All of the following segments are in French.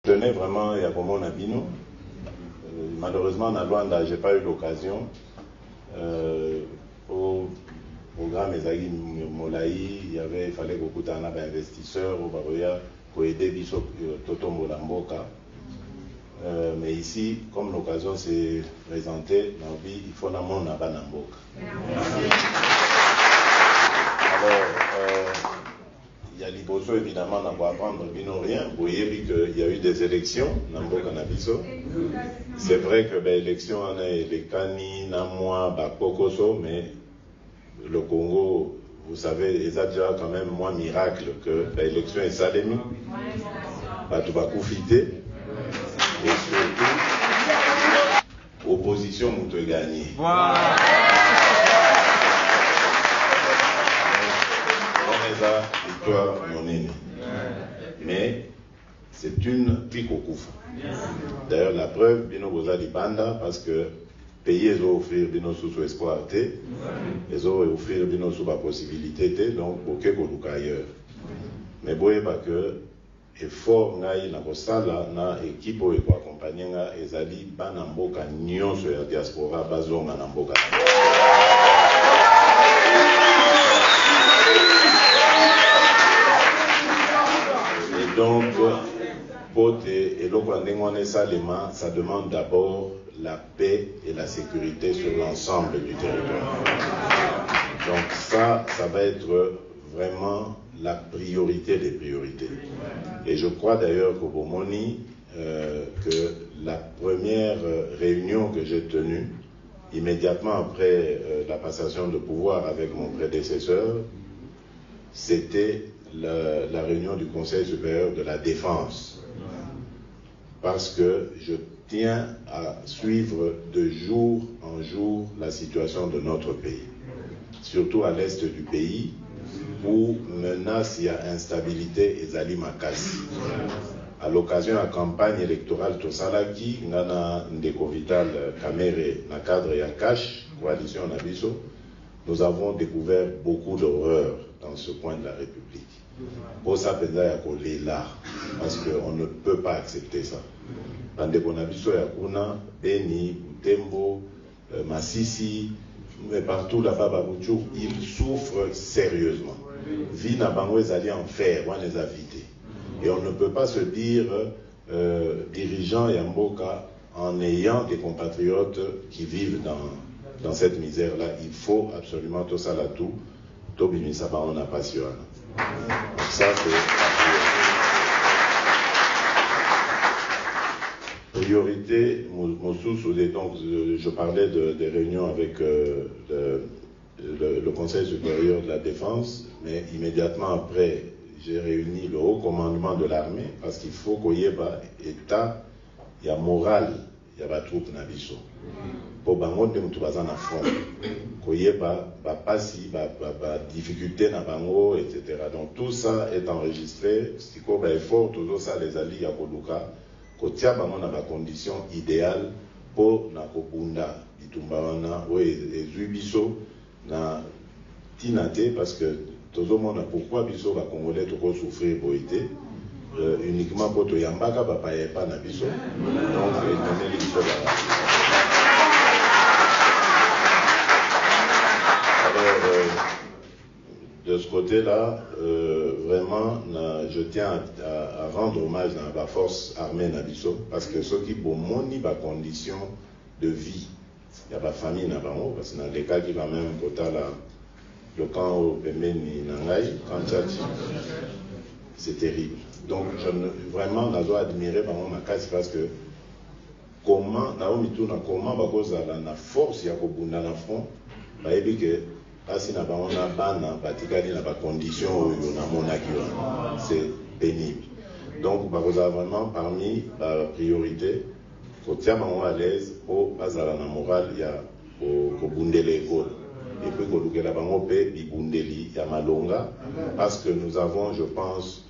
Je tenais vraiment à Yakomon Nabino. Malheureusement, à Luanda, je n'ai pas eu l'occasion. Au programme Ezagi Molaï, il fallait beaucoup d'investisseurs au Baroya pour aider Bishop Totombo Lamboka. Mais ici, comme l'occasion s'est présentée, il faut n'amon Naba Namboka. Alors, il y a l'Iboso évidemment, on va apprendre bino rien. Vous voyez qu'il y a eu des élections, Namboka Nabiso. C'est vrai que l'élection, on a les Kani, Namwa, Bakokoso, mais le Congo, vous savez, ils ont déjà quand même moins miracle que l'élection est salémie. Tu vas profiter. Et surtout, opposition, vous te gagnez. Victoire monnaie. Mais c'est une pique au coup. D'ailleurs, la preuve, Bino Boza di Banda, parce que payer, ils ont offert Bino sous espoir, ils ont offert Bino sous la possibilité, donc pour quelque chose ailleurs. Mais vous voyez pas que effort ngai na kosala na équipe oyo ko accompagner nga ezali bana mboka nyonso ya diaspora bazonga na mboka. Et donc ça demande d'abord la paix et la sécurité sur l'ensemble du territoire. Donc ça va être vraiment la priorité des priorités. Et je crois d'ailleurs qu'au Bomoni, que la première réunion que j'ai tenue, immédiatement après la passation de pouvoir avec mon prédécesseur, c'était la réunion du Conseil supérieur de la défense. Parce que je tiens à suivre de jour en jour la situation de notre pays. Surtout à l'est du pays, où menace, il y a instabilité et Zali Makasi. À l'occasion de la campagne électorale Tosalaki, Nana Ndeko Vital Kamere, na cadre Yakash, coalition Nabiso, nous avons découvert beaucoup d'horreurs dans ce coin de la République. Pour ça, là, parce qu'on ne peut pas accepter ça. Ndeko Nabiso Yakuna, Beni, Butembo, Massissi, mais partout là-bas, Babouchou, ils souffrent sérieusement. Vie n'a pas allé en fer, on les a vidés. Et on ne peut pas se dire dirigeant Yamboka en ayant des compatriotes qui vivent dans cette misère-là. Il faut absolument tout ça là tout. Tobimi Saba, on n'a pas su. Donc ça, c'est priorité. Donc, je parlais des réunions avec le Conseil supérieur de la défense, mais immédiatement après, j'ai réuni le haut commandement de l'armée, parce qu'il faut qu'il y ait un état, il y a morale, il y a des troupes nabiso. Pour bango de mutubazan à front, qu'il y ait difficulté na bango, etc. Donc tout ça est enregistré, si il y a effort, tout ça les alliés à Koluka, qu'il y a des conditions idéales pour na kobunda, bitumbawana, ou ezubiso, na tinate, parce que tout le monde a pourquoi biso va congolais tout souffrir pour été uniquement pour to yambaka papa pas na biso donc donner les alors de ce côté-là vraiment je tiens à rendre hommage à la force armée na biso parce que ceux qui pour moni ba condition de vie il y a pas famille na bango parce que dans les cas qui va même côté là le camp au Pemeni Nangai, Kanchachi, c'est terrible. Donc, vraiment, je dois admirer ma casse parce que comment, comment, la force, il y a un front, c'est pénible. Donc, vraiment, parmi la priorité, quand il y a à l'aise, au Bazala na morale, il y a au Bundele l'école. Et puis parce que nous avons, je pense,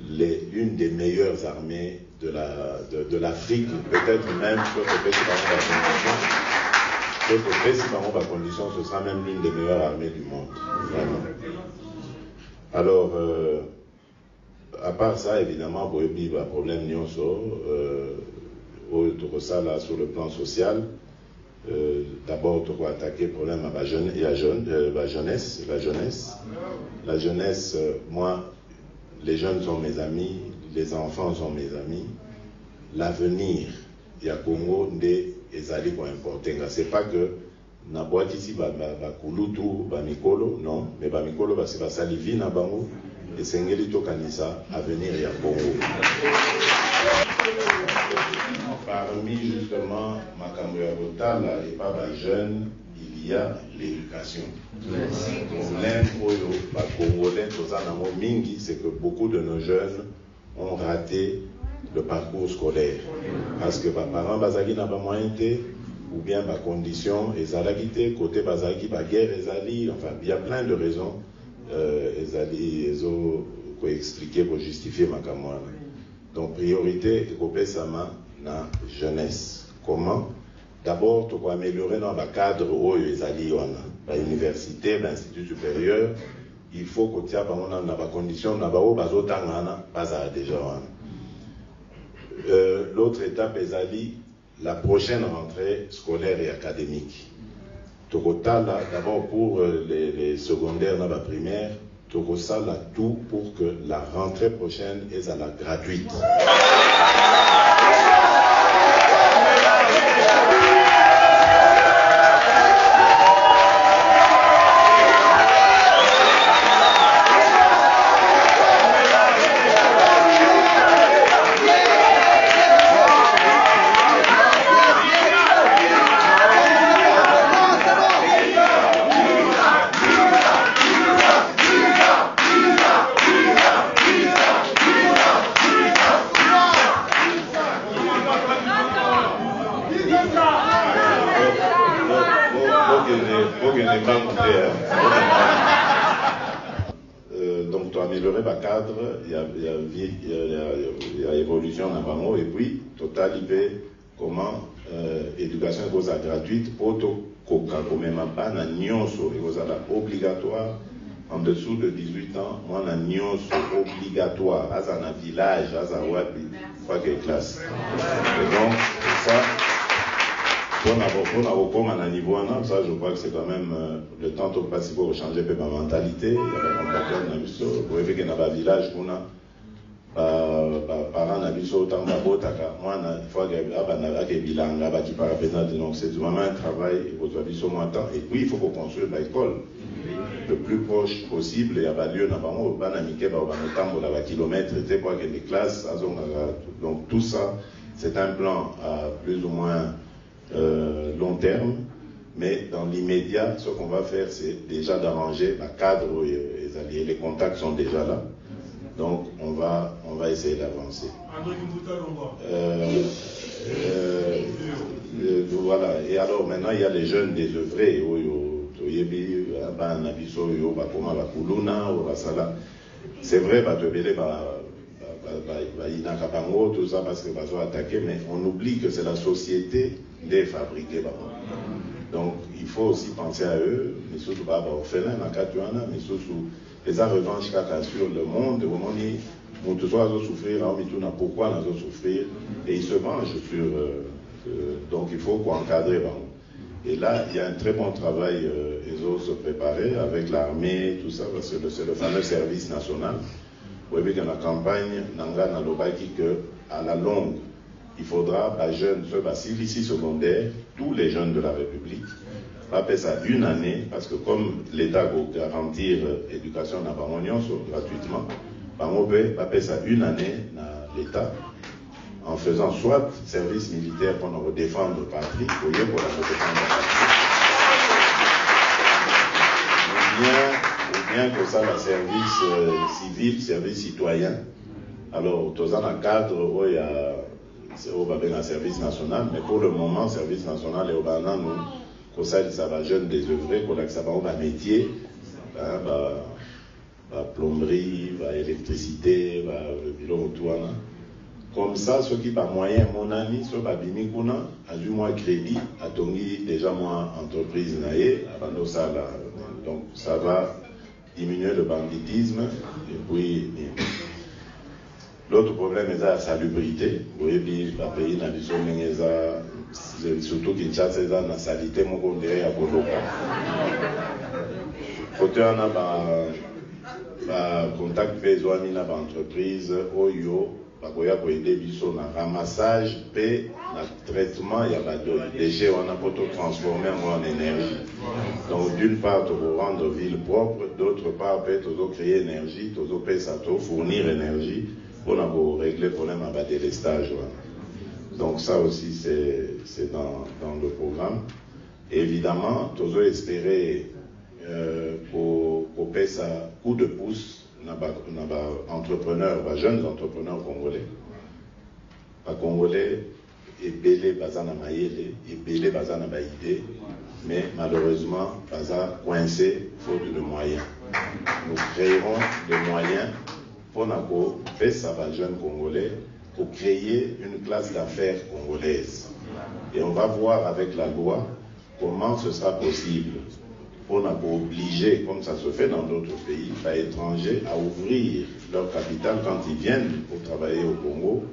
l'une des meilleures armées de l'Afrique, peut-être même sur le condition, ce sera même l'une des meilleures armées du monde. Vraiment. Alors, à part ça, évidemment, il y a un problème là sur le plan social. D'abord, on va attaquer le problème à la jeunesse. La jeunesse, moi, les jeunes sont mes amis, les enfants sont mes amis. L'avenir, il y a Congo, des ezali pour importer. C'est pas que na boîte ici, bakulutu, bamikolo, non, mais bamikolo, c'est pas salivi na bango, et sengeli to kanisa, avenir il y a Congo. Parmi justement Makamboya Botala et pas jeunes, il y a l'éducation. Le problème Congolais, c'est que beaucoup de nos jeunes ont raté le parcours scolaire. Parce que les parents bazaki n'a pas moyen ou bien ma condition ezalaki côté bazaki ba guerre ezali, enfin il y a plein de raisons ezali ezo ko expliquer pour justifier ma kamwana. Donc priorité ekopé sama na jeunesse. Comment? D'abord, tu dois améliorer dans le cadre où ils allaient à l'université, l'institut supérieur. Il faut que tu aies des conditions, déjà. L'autre étape est la prochaine rentrée scolaire et académique. D'abord pour les secondaires dans la primaire, tu as tout pour que la rentrée prochaine est à la gratuite. Donc, tu as amélioré le cadre, il y a évolution dans Bango, et puis, total, il fait comment éducation est gratuite, auto même pas, na nyonso, et obligatoire, en dessous de 18 ans, moi, na nyonso obligatoire, à un village, à un wapi, pas quelle classe. Et donc, ça, pour avoir à un niveau, ça je crois que c'est quand même le temps de passer pour changer ma mentalité. Il y a des compatriotes, vous voyez qu'il y a un village, parents n'habitent autant d'abotaka. Moi, il faut qu'il y ait des bilans là-bas qui parapénate. Donc, c'est du moment un travail, vous avez au moins temps. Et puis, il faut qu'on construise l'école le plus proche possible. Il y a pas lieu, il y a des kilomètres, il y a des classes. Donc, tout ça, c'est un plan à plus ou moins long terme. Mais dans l'immédiat, ce qu'on va faire, c'est déjà d'arranger le cadre et les alliés. Les contacts sont déjà là. Donc, on va essayer d'avancer. Voilà. Et alors, maintenant, il y a les jeunes désœuvrés. C'est vrai, tout ça parce que attaquer, mais on oublie que c'est la société des fabriqués. Donc, il faut aussi penser à eux, mais surtout pas orphelins, mais surtout les revanches sur le monde, au moment où tout ça va souffrir, pourquoi on va souffrir, et ils se vengent sur. Donc, il faut encadrer. Et là, il y a un très bon travail, ils osent se préparer avec l'armée, tout ça, parce que c'est le fameux service national. Vous voyez que dans la campagne, Nanga Nalobaki, qu'à la longue, il faudra, jeunes, ceux ici secondaire, tous les jeunes de la République, après ça une année, parce que comme l'État va garantir l'éducation dans Bangonio gratuitement, après ça une année dans l'État, en faisant soit service militaire pour nous défendre le patrie, pour la protection de la patrie, ou bien que ça, le service civil, service citoyen. Alors, tout ça dans le cadre où il y a un service national, mais pour le moment, service national est au Ghana, nous, que ça va jeune désœuvré, que ça va un métier, plomberie, électricité, bilan autour. Comme ça, ceux qui par moyen, mon ami, ceux qui bimi kuna, a du moins crédit, a tongi déjà moins entreprise naïe, avant ça là. Donc ça va diminuer le banditisme et puis L'autre problème est la salubrité. Oui, puis le pays n'a surtout Kinshasa, c'est la salité, mon condé à Boloka. Côté on a contact besoin d'une entreprise, Oyo, bakoya pour aider biso na ramassage, et na traitement, il y a pas de déchets, on a pour transformer en énergie. Donc d'une part, pour rendre ville propre, d'autre part, peut-être créer énergie, fournir énergie, pour régler le problème à délestage. Donc ça aussi, c'est dans le programme. Et évidemment, tous espérer pour faire ça coup de pouce, entrepreneurs, jeunes entrepreneurs congolais. Les Congolais, et belé bazana maïle, et belé bazana baïdé, mais malheureusement, baza coincé faute de moyens. Nous créerons des moyens pour faire ça aux jeunes Congolais, pour créer une classe d'affaires congolaise. Et on va voir avec la loi comment ce sera possible. On a obligé, comme ça se fait dans d'autres pays, à étrangers à ouvrir leur capital quand ils viennent pour travailler au Congo,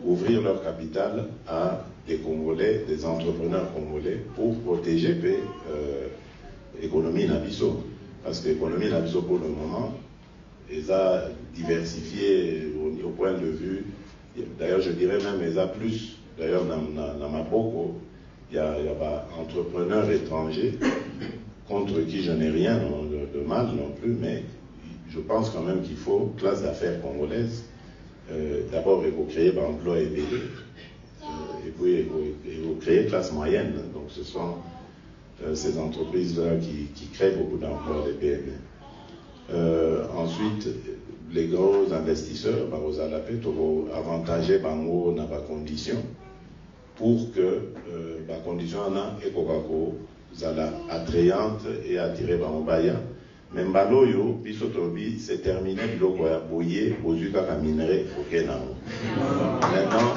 ouvrir leur capital à des Congolais, des entrepreneurs congolais, pour protéger l'économie Nabiso. Parce que l'économie Nabiso, pour le moment, ils ont diversifié au point de vue. D'ailleurs, je dirais même, ils ont plus. D'ailleurs, dans ma boko, il y a entrepreneurs étrangers contre qui je n'ai rien de mal non plus, mais je pense quand même qu'il faut classe d'affaires congolaise. D'abord, il faut créer l'emploi et puis il faut créer classe moyenne. Donc, ce sont ces entreprises-là qui créent beaucoup d'emplois, les PME. Ensuite, les gros investisseurs, vous allez avantager dans la condition pour que la condition est attrayante et attirée par Mobaya. Mais Mbaloyo, Pisotobi, c'est terminé, biloko ya boye, bozuka ka minerai, ok nango. Maintenant,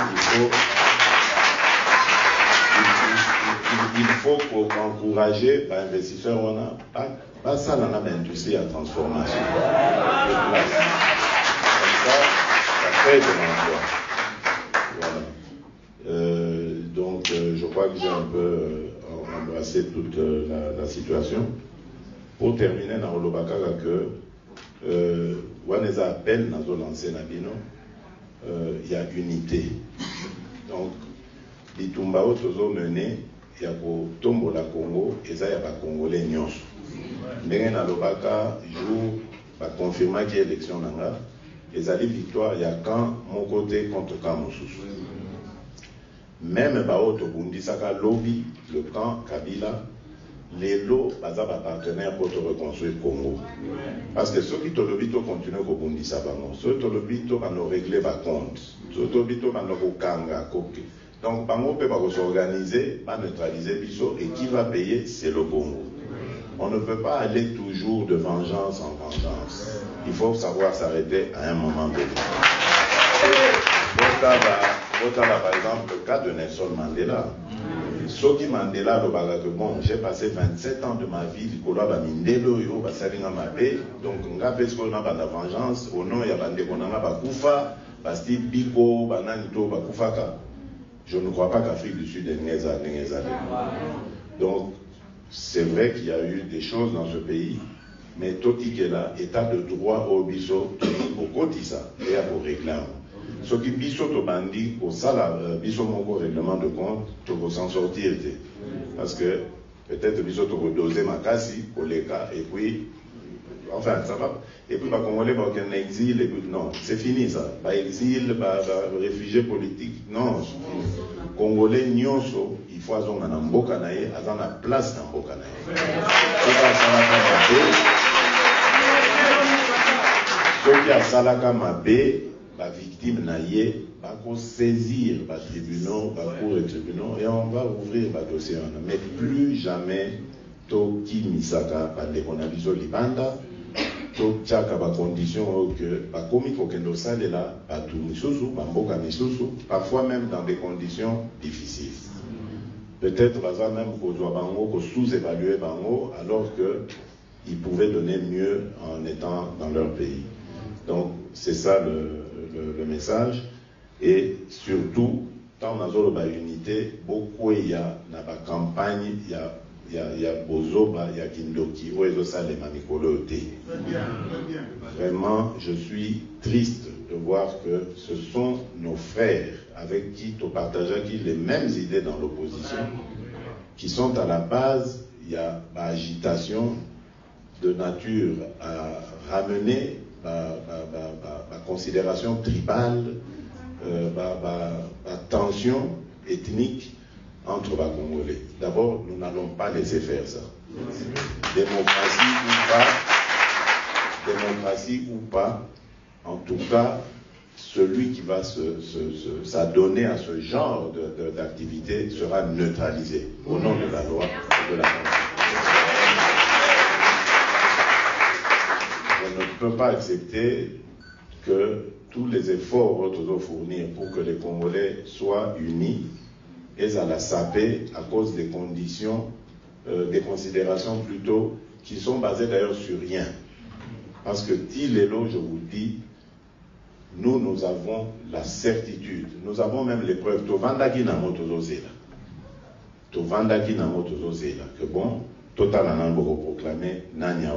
il faut encourager les investisseurs, on a pas ça dans l'industrie à transformation. Comme ça crée de l'emploi. Voilà. Donc, je crois que j'ai un peu embrassé toute la situation. Pour terminer, dans le Bakara, on les appelle dans le lancé Nabino, il y a unité. Donc, les Tumbao Tozo mené, il y a pour Tombo la Congo, et ça, il y a pas Congolais Nyos. Mais dans le Bakara, jour, va confirmer qu'il y a élection nanga, et ça dit victoire, il y a quand mon côté contre quand mon sous. Même Bao Tobundi Saka lobby, le camp Kabila, les lots, baza ba partenaires pour te reconstruire le Congo. Parce que ceux qui te lobby, tu continues à Bundi Sabano. Ceux qui te lobby, tu vas nous régler va compte. Ceux qui te lobby, tu vas nous kanga. Donc, Bango peut s'organiser, pas neutraliser Bisso, et qui va payer, c'est le Congo. On ne peut pas aller toujours de vengeance en vengeance. Il faut savoir s'arrêter à un moment donné. Par exemple, le cas de Nelson Mandela. Soki Mandela, bon, j'ai passé 27 ans de ma vie, donc on a la vengeance, au nom, il y a Bakufa, Basti Biko, Bananito, Bakufaka. Je ne crois pas qu'Afrique du Sud est Néza. Donc, c'est vrai qu'il y a eu des choses dans ce pays, mais Toti qui est là, état de droit au biso, au Kotisa, et à pour réclamer. Ce qui biso to bandi au sala biso mon règlement de compte tu vas s'en sortir parce que peut-être biso to doser ma kasi pour les cas et puis enfin ça va et puis Congolais va en exil et puis non c'est fini ça pas exil pas réfugié politique non Congolais nyonso il faut azonga na mboka na ye azana place na mboka na ye soki asalaka mabe la victime naïe va saisir les tribunaux, la cour et tribunaux, et on va ouvrir le dossier. Mais plus jamais, Toki Misaka, par les conditions libanda, Tokiaka, par condition que, par commis Kokendo Sale là, par tout Misusu, par Mboka Misusu, parfois même dans des conditions difficiles. Peut-être, même qu'on doit Bango, sous-évaluer Bango, alors qu'ils pouvaient donner mieux en étant dans leur pays. Donc, c'est ça le message. Et surtout, tant dans la unité, beaucoup il y a dans la campagne, il y a Bozoba, il y a Kindoki, où est-ce ça les manicolotés. Vraiment, je suis triste de voir que ce sont nos frères avec qui tu partages les mêmes idées dans l'opposition, qui sont à la base, il y a agitation de nature à ramener la considération tribale, la tension ethnique entre les Congolais. D'abord, nous n'allons pas laisser faire ça. Démocratie ou pas, en tout cas, celui qui va s'adonner à ce genre d'activité sera neutralisé au nom de la loi et de la Constitution. On ne peut pas accepter que tous les efforts que nous fournir pour que les Congolais soient unis et à la saper à cause des conditions, des considérations plutôt qui sont basées d'ailleurs sur rien. Parce que Tilélo, je vous dis, nous avons la certitude, nous avons même les preuves. Tovandaki na motozozela. Tovandaki na motozozela. Que bon, total en pour proclamer Nanya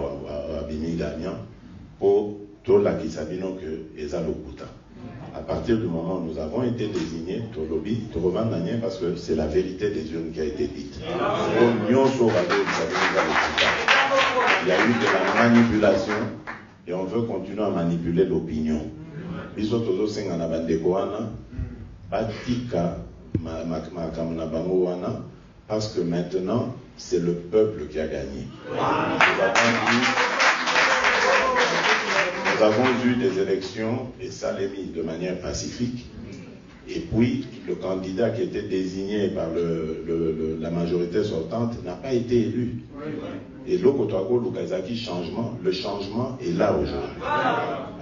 Abimi gagnant pour tout la Kisabino que Eza Lokuta. À partir du moment où nous avons été désignés, Tolobi, Torovan parce que c'est la vérité des urnes qui a été dite. Il y a eu de la manipulation et on veut continuer à manipuler l'opinion. Parce que maintenant, c'est le peuple qui a gagné. Nous avons eu des élections, et ça l'est mis de manière pacifique, et puis le candidat qui était désigné par la majorité sortante n'a pas été élu. Et l'Okotoako Lukazaki le changement est là aujourd'hui.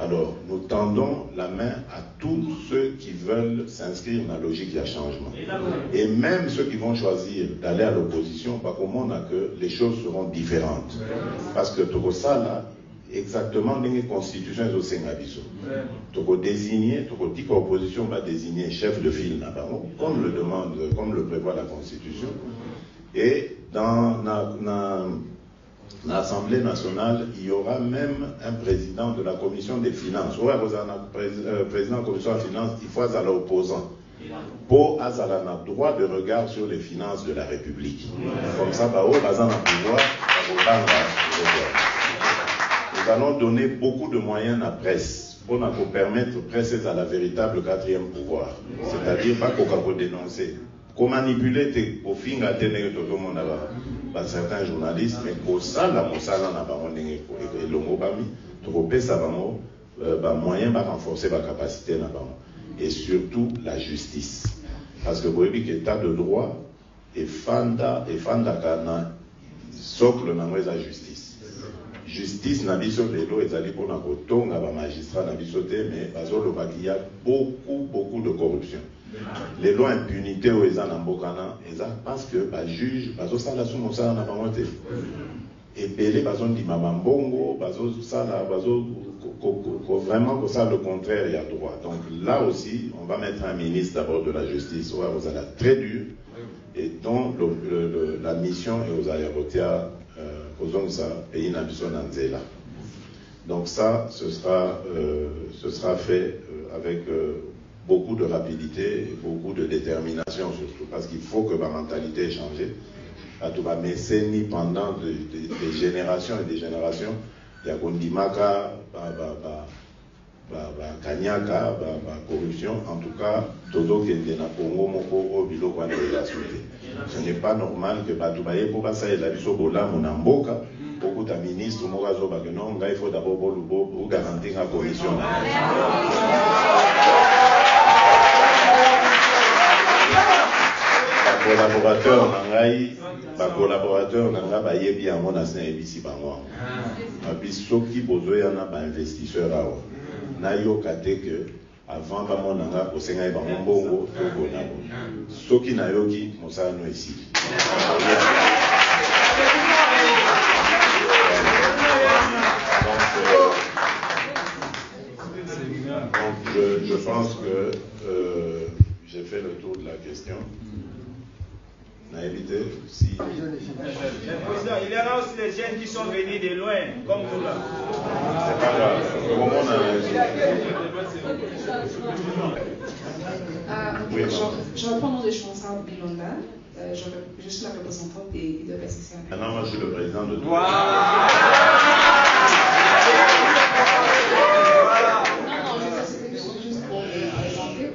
Alors, nous tendons la main à tous ceux qui veulent s'inscrire dans la logique du changement. Et même ceux qui vont choisir d'aller à l'opposition, pas comment on a que les choses seront différentes. Parce que tout ça là, exactement dans les constitutions au Sénabiso. Tu désigner, tu dis que l'opposition va désigner chef de file, comme le demande, comme le prévoit la Constitution. Et dans l'Assemblée nationale, il y aura même un président de la commission des finances. Ouais, vous avez un président de la commission des finances, il faut à l'opposant. Pour avoir un droit de regard sur les finances de la République. Comme ça, bah, bazan a pouvoir, nous allons donner beaucoup de moyens à la presse pour nous permettre de presser à la véritable quatrième pouvoir. C'est-à-dire pas qu'on peut dénoncer. Qu'on manipuler au fin à télé tout le monde par certains journalistes, mais pour ça, la Moussala n'a pas et le mot bami, trop ça va moyen va renforcer la capacité là et surtout la justice. Parce que vous voyez que l'état de droit est fanda kana socle dans la justice. Justice n'a biso lelo ezali pour na kotonga ba magistrat na biso te mais bazolo il y a beaucoup de corruption. Les lois impunité au eza na mbokana eza parce que ba juge bazo sala sumo sala na bango te. Et belé bazo ndima mbongo bazo sala bazo vraiment que ça le contraire il y a droit. Donc là aussi on va mettre un ministre d'abord de la justice ouais, vous allez très dur et dont la mission est aux aéroports donc ça, ce sera fait avec beaucoup de rapidité, et beaucoup de détermination surtout, parce qu'il faut que ma mentalité ait changé. Mais pendant des générations et des générations, il y a Kondimaka, Kanyaka, corruption, en tout cas, Todo Kendena Congo, Moko, Obilo, ce n'est pas normal que Batoubaye, pour passer la Bisobola, Monamboka, beaucoup de ministres, Morazo Bagenon, il faut d'abord pour garantir la commission. Collaborateur nanga bayebi yango na sina ebisi bango soki bozoyana bainvestisseur awa nayoka te ke avant bamonanga kosenga bango mbongo tokona soki nayoki mosala no esili donc je pense que j'ai fait le tour de la question. On a évité si... Le président, il y en a aussi des jeunes qui sont venus de loin, comme nous là. C'est pas grave. Au moment on a je reprends le nom de Chonsa Bilonda. Je suis la représentante des PCC. Maintenant, moi, je suis le président de tout. Non, c'était juste pour présenter.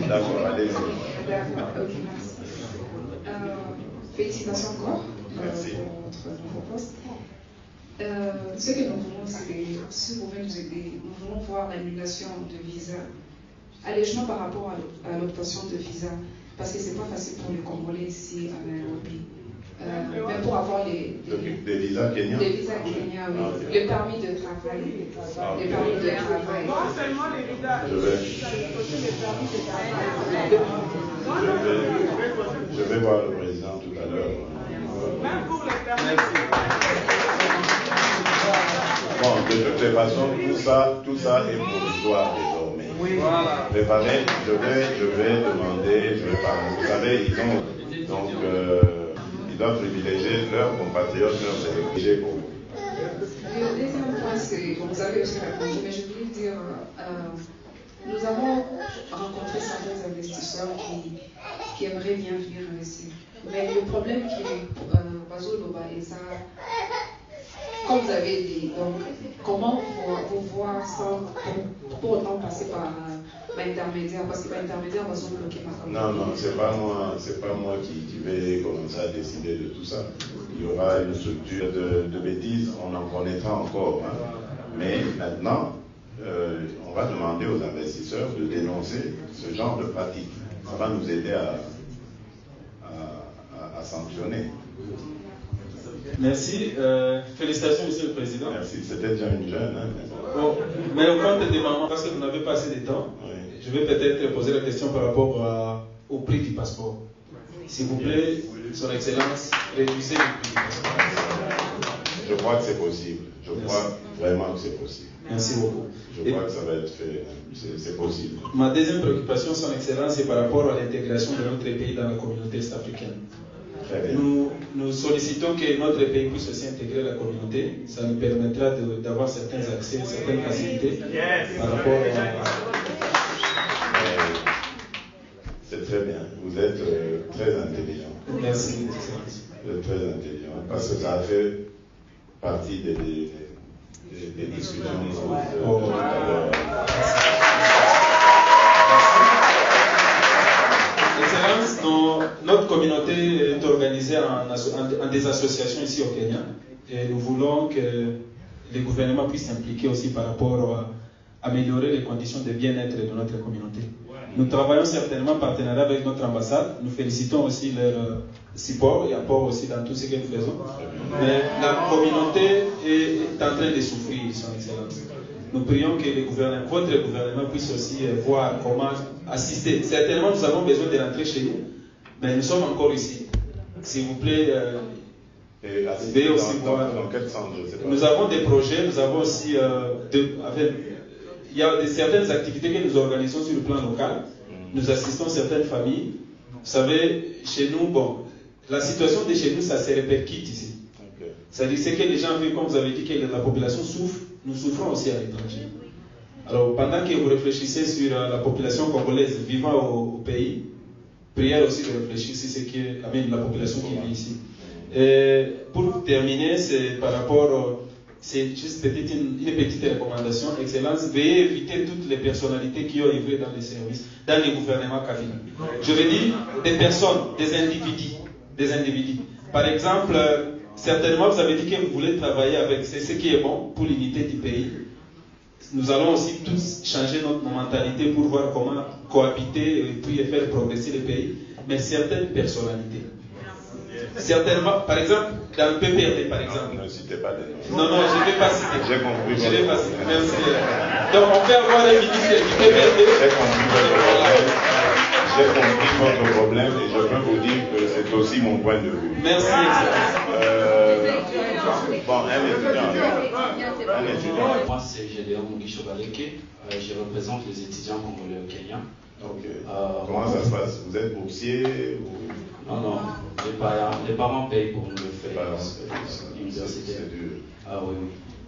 D'accord, allez-y. Ok, merci. Félicitations encore Merci. pour votre nouveau poste. Ce que nous voulons, c'est, si vous pouvez nous aider, nous voulons voir l'annulation de visa, allègement par rapport à l'obtention de visa, parce que c'est pas facile pour les Congolais ici à Nairobi. Même pour avoir des visas kenyans. Des visas kenyans, oui. Ah, okay. Le permis de travail. Ah, okay. Le permis de travail. Non seulement les visas, Je vais voir le président tout à l'heure. même pour les permis. Bon, de toute façon, tout ça est provisoire désormais. Oui, voilà. Préparez, je vais demander, je vais parler. Vous savez, ils doivent privilégier leurs compatriotes, leurs étrangers pour vous. Le deuxième point, c'est, vous avez aussi répondu, mais je voulais dire, nous avons rencontré certains investisseurs qui aimeraient bien venir investir. Mais le problème qui est, Bazoloba et ça, comme vous avez dit, donc, comment vous voir sans pour autant passer par l'intermédiaire, parce que l'intermédiaire va se bloquer ma Non, c'est pas moi qui vais commencer à décider de tout ça. Il y aura une structure de bêtises, on en connaîtra encore. Hein. Mais maintenant, on va demander aux investisseurs de dénoncer ce genre de pratique. Ça va nous aider à sanctionner. Merci. Félicitations, Monsieur le Président. Merci. C'était déjà une jeune. Hein, bon, mais au compte des mamans, parce que vous n'avez pas assez de temps, oui. Je vais peut-être poser la question par rapport au prix du passeport. S'il vous plaît, Son Excellence, réduisez le prix du passeport. Je crois que c'est possible. Je crois vraiment que c'est possible. Merci beaucoup. Je crois que ça va être fait. C'est possible. Ma deuxième préoccupation, Son Excellence, c'est par rapport à l'intégration de notre pays dans la communauté est-africaine. Nous sollicitons que notre pays puisse aussi intégrer la communauté. Ça nous permettra d'avoir certains accès, certaines facilités par rapport à... C'est très bien. Vous êtes très intelligent. Merci. Vous êtes très intelligent parce que ça a fait partie des discussions de tout à l'heure. Excellence, notre communauté est organisée en des associations ici au Kenya et nous voulons que les gouvernements puissent s'impliquer aussi par rapport à améliorer les conditions de bien-être de notre communauté. Nous travaillons certainement en partenariat avec notre ambassade. Nous félicitons aussi leur support et apport aussi dans tout ce que nous faisons. Mais la communauté est en train de souffrir, Son Excellence. Nous prions que votre gouvernement puisse aussi voir comment assister. Certainement, nous avons besoin de rentrer chez nous, mais nous sommes encore ici. S'il vous plaît, veuillez aussi voir. Dans quel sens, je sais pas. Nous avons des projets, nous avons aussi il y a certaines activités que nous organisons sur le plan local. Nous assistons certaines familles. Vous savez, chez nous, bon, la situation de chez nous, ça se répercute ici. Okay. C'est-à-dire que les gens vivent, comme vous avez dit, que la population souffre, nous souffrons aussi à l'étranger. Alors, pendant que vous réfléchissez sur la population congolaise vivant au pays, prière aussi de réfléchir sur ce qui amène la population qui vit ici. Et pour terminer, c'est par rapport... C'est juste une petite recommandation. Excellence, veuillez éviter toutes les personnalités qui ont œuvré dans les services, dans les gouvernements Kavina. Je veux dire des personnes, des individus. Par exemple, certainement vous avez dit que vous voulez travailler avec ce qui est bon pour l'unité du pays. Nous allons aussi tous changer notre mentalité pour voir comment cohabiter et puis faire progresser le pays. Mais certaines personnalités. Certainement, par exemple, dans le PPRD, par exemple. Ne citez pas des noms. Non, je ne vais pas citer. J'ai compris. Je ne vais pas citer. Merci. Donc, on peut avoir un ministre du PPRD. J'ai compris votre problème et je peux vous dire que c'est aussi mon point de vue. Merci, Excellence. Bon, un étudiant. Moi, c'est Gédéon Mugisho Baleke. Je représente les étudiants congolais au Kenya. Ok. Comment ça se passe? Vous êtes boursier ou... Non. Les parents payent pour nous le faire. L'université. C'est dur. Ah oui.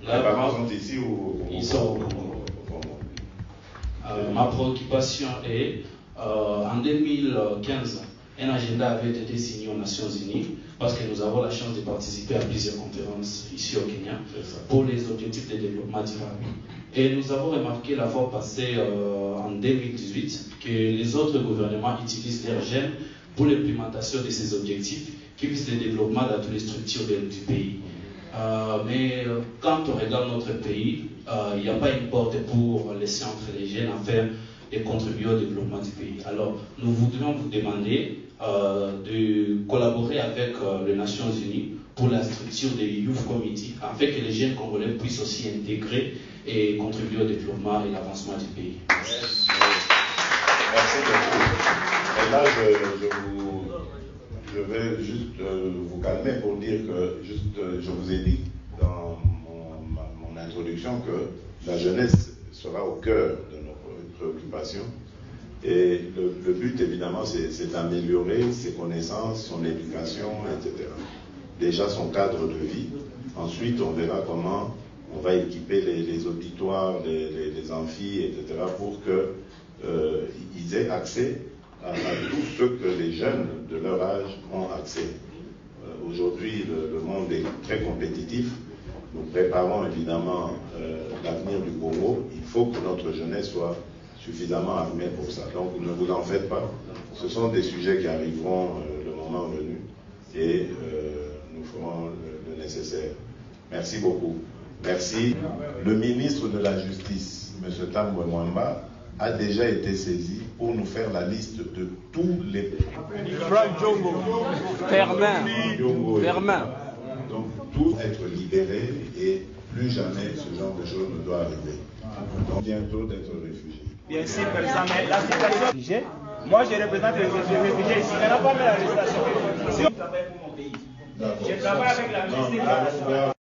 Les parents sont ici ou... Ils sont au Congo. Ma préoccupation est, en 2015, un agenda avait été signé aux Nations Unies parce que nous avons la chance de participer à plusieurs conférences ici au Kenya pour les objectifs de développement durable. Et nous avons remarqué la fois passée, en 2018, que les autres gouvernements utilisent leurs jeunes pour l'implémentation de ces objectifs qui visent le développement dans toutes les structures du pays. Mais quand on regarde notre pays, il n'y a pas une porte pour laisser entrer les jeunes afin de contribuer au développement du pays. Alors, nous voudrions vous demander de collaborer avec les Nations Unies pour la structure des Youth Committee, afin que les jeunes congolais puissent aussi intégrer et contribuer au développement et l'avancement du pays. Merci beaucoup. Et là, je vais juste vous calmer pour dire que, je vous ai dit dans mon introduction que la jeunesse sera au cœur de nos préoccupations. Et le but, évidemment, c'est d'améliorer ses connaissances, son éducation, etc. Déjà son cadre de vie. Ensuite, on verra comment on va équiper les auditoires, les amphis, etc. pour qu'ils aient accès à tout ce que les jeunes de leur âge ont accès. Aujourd'hui, le monde est très compétitif. Nous préparons évidemment l'avenir du Congo. Il faut que notre jeunesse soit suffisamment armée pour ça. Donc ne vous en faites pas. Ce sont des sujets qui arriveront le moment venu et nous ferons le nécessaire. Merci beaucoup. Merci. Le ministre de la Justice, M. Tambwe Mwamba, a déjà été saisi pour nous faire la liste de tous les... Franck Diongo, Fermin. Donc, tous être libérés et plus jamais ce genre de choses ne doit arriver. Donc, bientôt d'être réfugiés. Bien sûr, président, mais la situation... Moi, je représente les réfugiés ici. Il n'y en a pas mis la législation. Je travaille pour mon pays. Je travaille avec la ministre de la